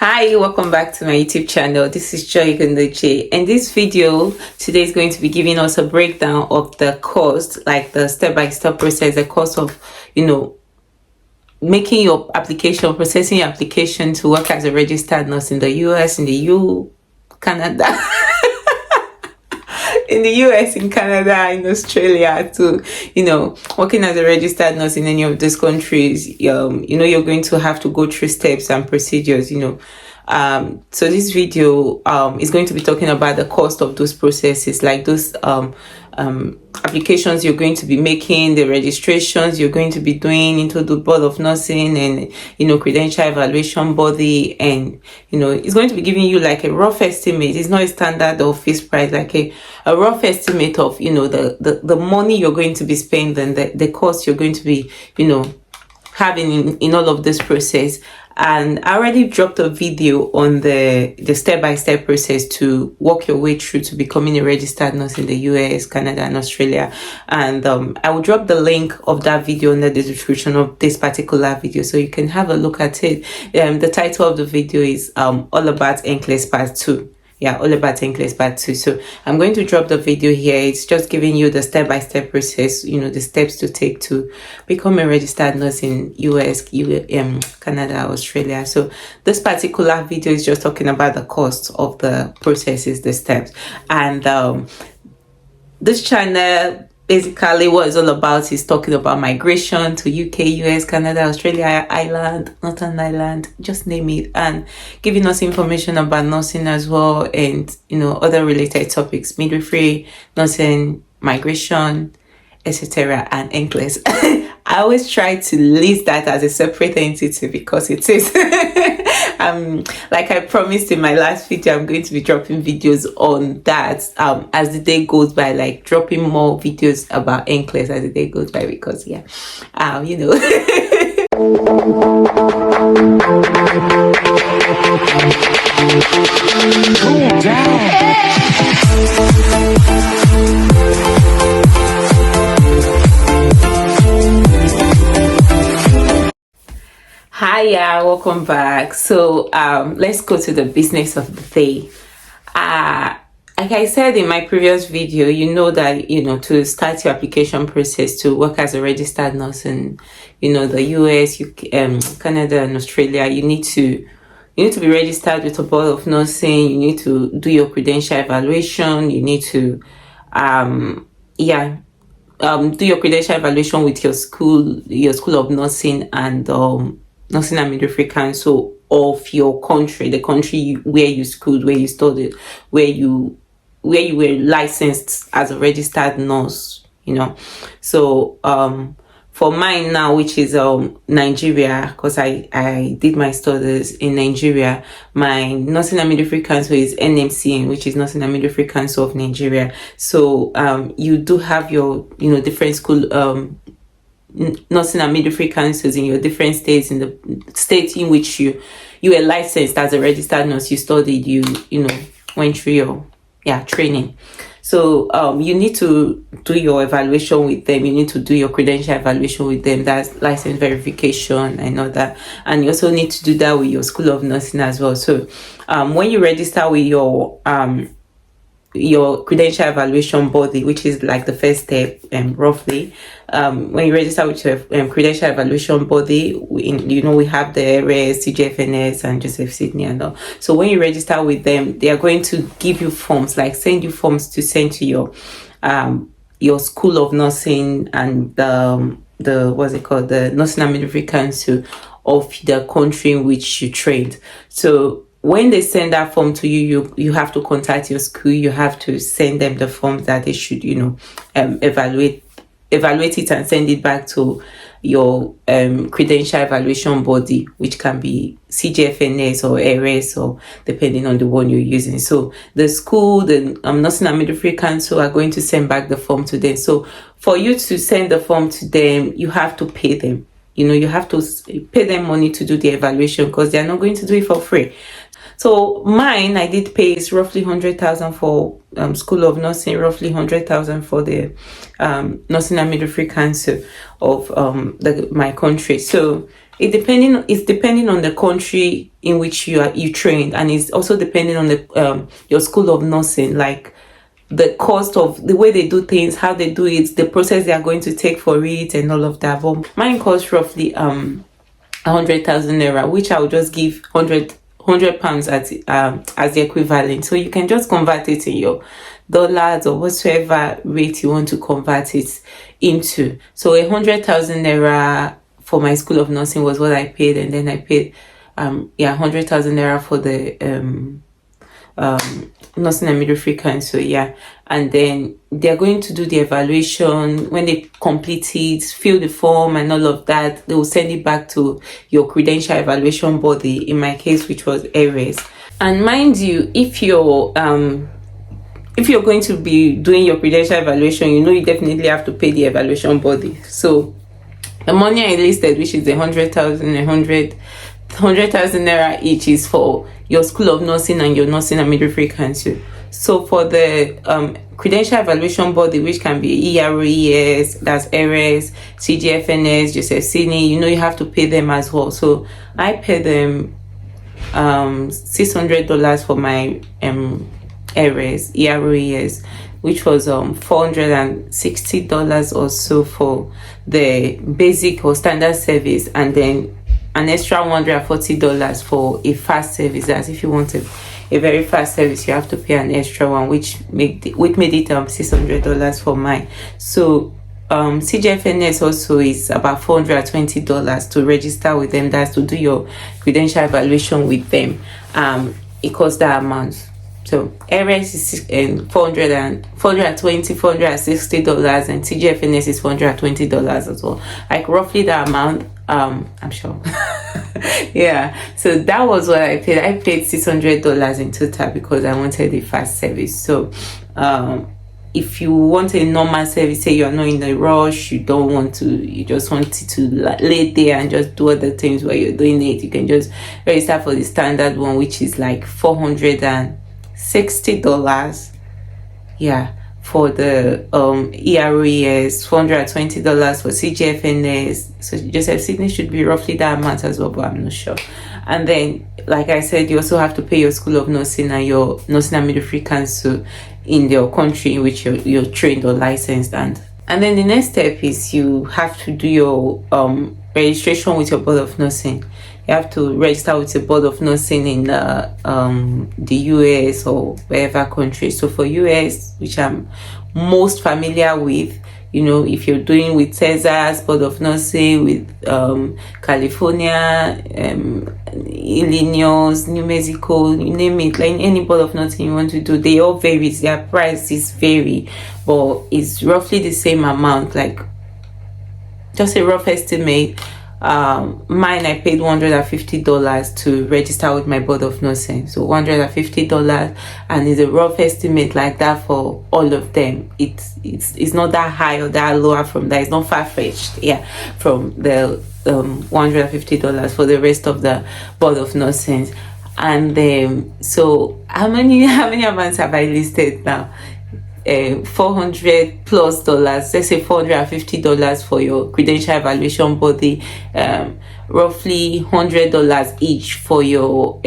Hi, welcome back to my YouTube channel. This is Jkbs, and this video today is going to be giving us a breakdown of the cost, like the step-by-step process, the cost of making your application, processing your application to work as a registered nurse in the US, in the Canada in the US, in Canada, in Australia, to working as a registered nurse in any of those countries. You're going to have to go through steps and procedures. So this video is going to be talking about the cost of those processes, like those applications you're going to be making, the registrations you're going to be doing into the Board of Nursing and credential evaluation body, and it's going to be giving you like a rough estimate. It's not a standard or fixed price, like a rough estimate of the money you're going to be spending, the cost you're going to be having in all of this process. And I already dropped a video on the step-by-step process to walk your way through to becoming a registered nurse in the US, Canada, and Australia. And I will drop the link of that video under the description of this particular video, so you can have a look at it. The title of the video is all about NCLEX Part 2. Yeah, all about NCLEX Part 2. So I'm going to drop the video here. It's just giving you the step-by-step process, the steps to take to become a registered nurse in US, Canada, Australia. So this particular video is just talking about the cost of the processes, the steps. And this channel, basically what it's all about is talking about migration to UK, US, Canada, Australia, Ireland, Northern Ireland, just name it, and giving us information about nursing as well, and other related topics, midwifery, nursing, migration, etc. and NCLEX. I always try to list that as a separate entity because it is. Like I promised in my last video, I'm going to be dropping videos on that as the day goes by, like dropping more videos about NCLEX as the day goes by, because Hiya, welcome back. So let's go to the business of the day. Like I said in my previous video, that to start your application process to work as a registered nurse in the US, UK, Canada, and Australia, you need to be registered with a Board of Nursing. You need to do your credential evaluation. You need to do your credential evaluation with your school of nursing, and Nursing and Midwifery Council of your country, the country where you schooled, where you studied, where you were licensed as a registered nurse. So for mine now, which is Nigeria, because I did my studies in Nigeria, my Nursing and Midwifery Council is NMCN, which is Nursing and Midwifery Council of Nigeria. So you do have your different school nursing and midwifery councils in your different states. In the state in which you were licensed as a registered nurse, you studied, you went through your training. So you need to do your evaluation with them. You need to do your credential evaluation with them. That's license verification and all that. And you also need to do that with your school of nursing as well. So when you register with your credential evaluation body, which is like the first step, roughly, when you register with your credential evaluation body, we have the RS, CGFNS, and Joseph Sydney and all. So when you register with them, they are going to give you forms, like send you forms to send to your school of nursing and the Nursing and Midwifery Council of the country in which you trained. So when they send that form to you, you have to contact your school. You have to send them the form that they should, evaluate it and send it back to your credential evaluation body, which can be CGFNS or RS, or depending on the one you're using. So the school, the Nursing and Midwifery Council are going to send back the form to them. So for you to send the form to them, you have to pay them. You have to pay them money to do the evaluation, because they're not going to do it for free. So mine, I did pay is roughly 100,000 for School of Nursing, roughly 100,000 for the Nursing and Midwifery Council of my country. So it's depending on the country in which you trained, and it's also depending on the your school of nursing, like the cost of the way they do things, how they do it, the process they are going to take for it, and all of that. But mine costs roughly 100,000 naira, which I will just give 100 pounds as the equivalent. So you can just convert it in your dollars or whatsoever rate you want to convert it into. So 100,000 naira for my school of nursing was what I paid, and then I paid 100,000 naira for the nursing and midwifery council. And then they're going to do the evaluation. When they complete it, fill the form and all of that, they will send it back to your credential evaluation body, in my case, which was ARES. And mind you, if you're going to be doing your credential evaluation, you definitely have to pay the evaluation body. So the money I listed, which is 100,000 naira each, is for your school of nursing and your nursing and midwifery council. So for the credential evaluation body, which can be ERES, that's ARES, CGFNS, Joseph Sini, you have to pay them as well. So I pay them $600 for my ARES, ERES, which was $460 or so for the basic or standard service, and then an extra $140 for a fast service. As if you wanted a very fast service, you have to pay an extra one, which made it $600 for mine. So CGFNS also is about $420 to register with them. That's to do your credential evaluation with them. It costs that amount. So ARES is $460, and CGFNS is $420 as well. Like roughly that amount, I'm sure. So that was what I paid. I paid $600 in total because I wanted a fast service. So if you want a normal service, say you're not in a rush, you just want to lay there and just do other things while you're doing it, you can just register for the standard one, which is like $460. For the ERES, $420 for CGFNS. So Joseph Sydney should be roughly that amount as well, but I'm not sure. And then, like I said, you also have to pay your school of nursing and your nursing and midwifery council in your country in which you're trained or licensed. And then the next step is you have to do your registration with your board of nursing. You have to register with the board of nursing in the US or wherever country. So for US, which I'm most familiar with, if you're doing with Texas, board of nursing, with California, Illinois, New Mexico, you name it, like any board of nursing you want to do, they all vary. Their prices vary, but it's roughly the same amount, like just a rough estimate. Mine, I paid $150 to register with my board of nursing. So $150, and it's a rough estimate like that for all of them. It's not that high or that lower from that. It's not far-fetched, from the $150 for the rest of the board of nursing. And so how many amounts have I listed now? $400 plus, let's say $450 for your credential evaluation body, roughly $100 each for your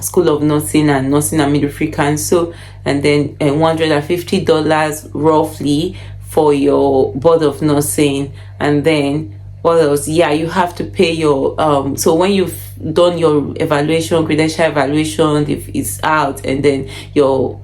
school of nursing and nursing and midwifery council, and then $150 roughly for your board of nursing. And then what else? You have to pay your so when you've done your evaluation, credential evaluation, if it's out, and then your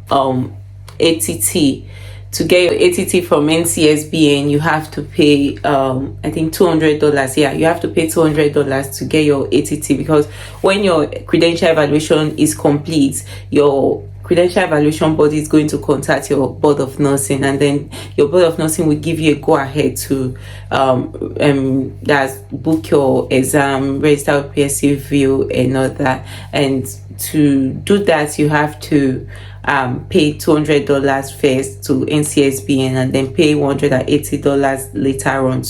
ATT, to get your ATT from NCSBN, you have to pay I think $200. You have to pay $200 to get your ATT, because when your credential evaluation is complete, your credential evaluation body is going to contact your board of nursing, and then your board of nursing will give you a go ahead to that's book your exam, register with PSU and all that. And to do that, you have to pay $200 first to NCSBN, and then pay $180 later on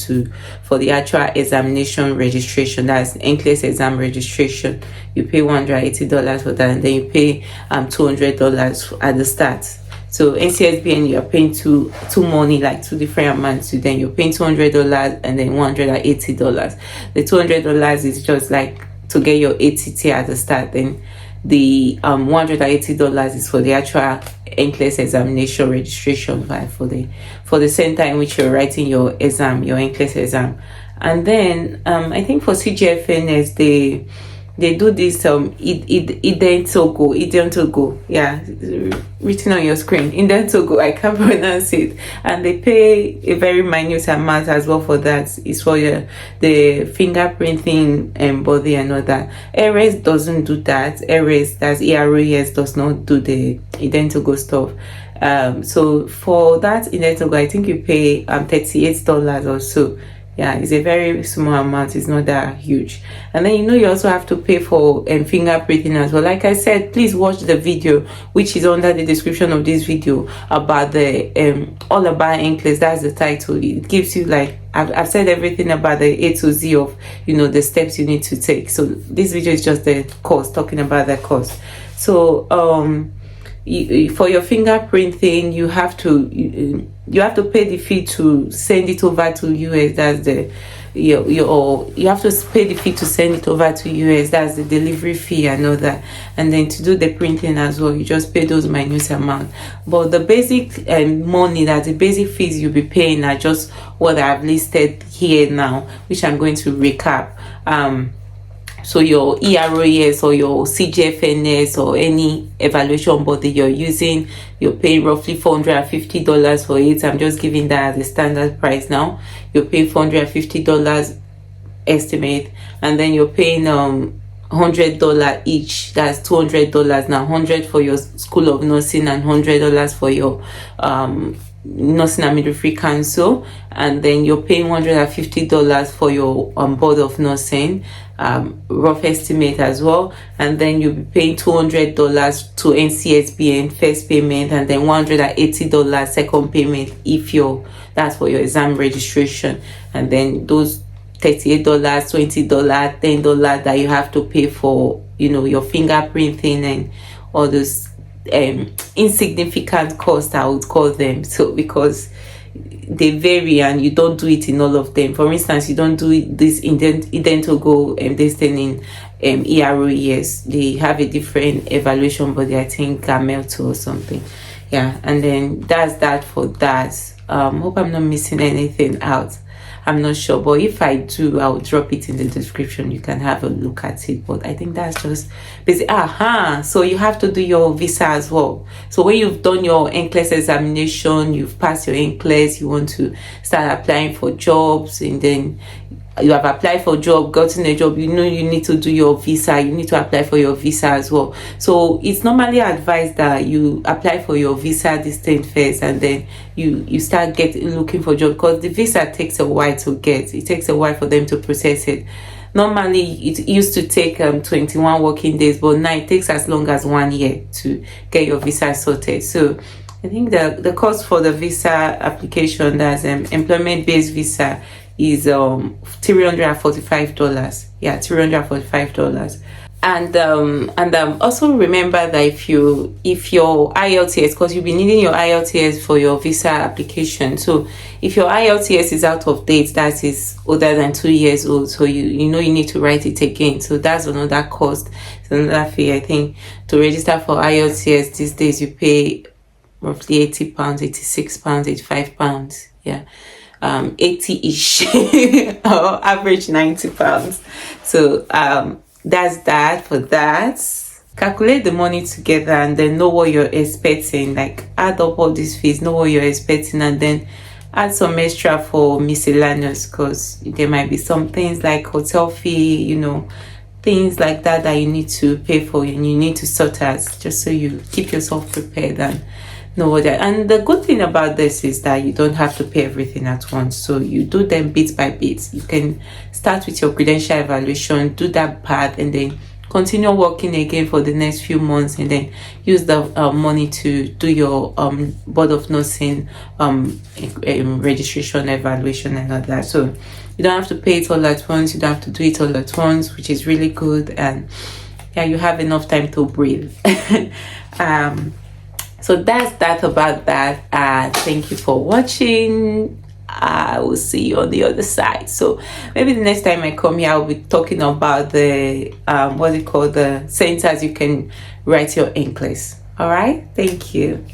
for the actual examination registration. That's NCLEX exam registration. You pay $180 for that, and then you pay $200 at the start. So NCSBN, you're paying two money, like two different amounts. So then you're paying $200 and then $180. The $200 is just like to get your ATT at the start. Then the $180 is for the actual NCLEX examination registration file for the center in which you're writing your exam, your NCLEX exam. And then I think for CGFNS they do this Identogo, yeah, written on your screen, Identogo, I can't pronounce it, and they pay a very minute amount as well for that. It's for the fingerprinting and body and all that. ERES doesn't do that. ERES, that's ERES, does not do the Identogo stuff. So for that Identogo, I think you pay $38 or so. Yeah, it's a very small amount. It's not that huge. And then you also have to pay for fingerprinting as well. Like I said, please watch the video which is under the description of this video about the all about NCLEX. That's the title. It gives you, like, I've said everything about the A to Z of the steps you need to take. So this video is just the course, talking about the course. So for your fingerprinting, you have to pay the fee to send it over to US. That's you have to pay the fee to send it over to US. That's the delivery fee and all that. And then to do the printing as well, you just pay those minute amount. But the basic money, that the basic fees you'll be paying, are just what I've listed here now, which I'm going to recap. So your ERES or your CGFNS or any evaluation body you're using, you're paying roughly $450 for it. I'm just giving that as a standard price now. You're paying $450 estimate, and then you're paying $100 each. That's $200 now. $100 for your School of Nursing and $100 for your Nursing and Midwifery Council, and then you're paying $150 for your Board of Nursing, rough estimate as well. And then you'll be paying $200 to NCSBN first payment, and then $180 second payment if that's for your exam registration. And then those $38, $20, $10 that you have to pay for your fingerprinting and all those insignificant costs, I would call them, so because they vary and you don't do it in all of them. For instance, you don't do this Identogo this thing in ERES. They have a different evaluation body, I think GAMEL2 or something. Yeah, and then that's that for that. Hope I'm not missing anything out. I'm not sure, but if I do, I'll drop it in the description. You can have a look at it. But I think that's just basic. So you have to do your visa as well. So when you've done your NCLEX examination, you've passed your NCLEX, you want to start applying for jobs, and then you have applied for a job, gotten a job, you need to do your visa. You need to apply for your visa as well. So it's normally advised that you apply for your visa distance first, and then you start looking for a job, because the visa takes a while to get. It takes a while for them to process it. Normally it used to take 21 working days, but now it takes as long as 1 year to get your visa sorted. So I think the cost for the visa application, that's employment-based visa, is $345. Yeah, $345. And also remember that if your IELTS, because you'll be needing your IELTS for your visa application. So if your IELTS is out of date, that is older than 2 years old, so you need to write it again. So that's another cost. It's another fee. I think to register for IELTS these days you pay roughly £80, £86, £85. Yeah. 80-ish or average £90. So that's that for that. Calculate the money together and then know what you're expecting. Like, add up all these fees, know what you're expecting, and then add some extra for miscellaneous, because there might be some things like hotel fee, things like that you need to pay for, and you need to sort out, just so you keep yourself prepared and know what that. And the good thing about this is that you don't have to pay everything at once, so you do them bit by bit. You can start with your credential evaluation, do that part, and then continue working again for the next few months, and then use the money to do your Board of Nursing registration evaluation and all that. So you don't have to pay it all at once, you don't have to do it all at once, which is really good. And yeah, you have enough time to breathe. So that's that about that. Thank you for watching. I will see you on the other side. So maybe the next time I come here, I'll be talking about the what's it called, the centers you can write your NCLEX. All right, thank you.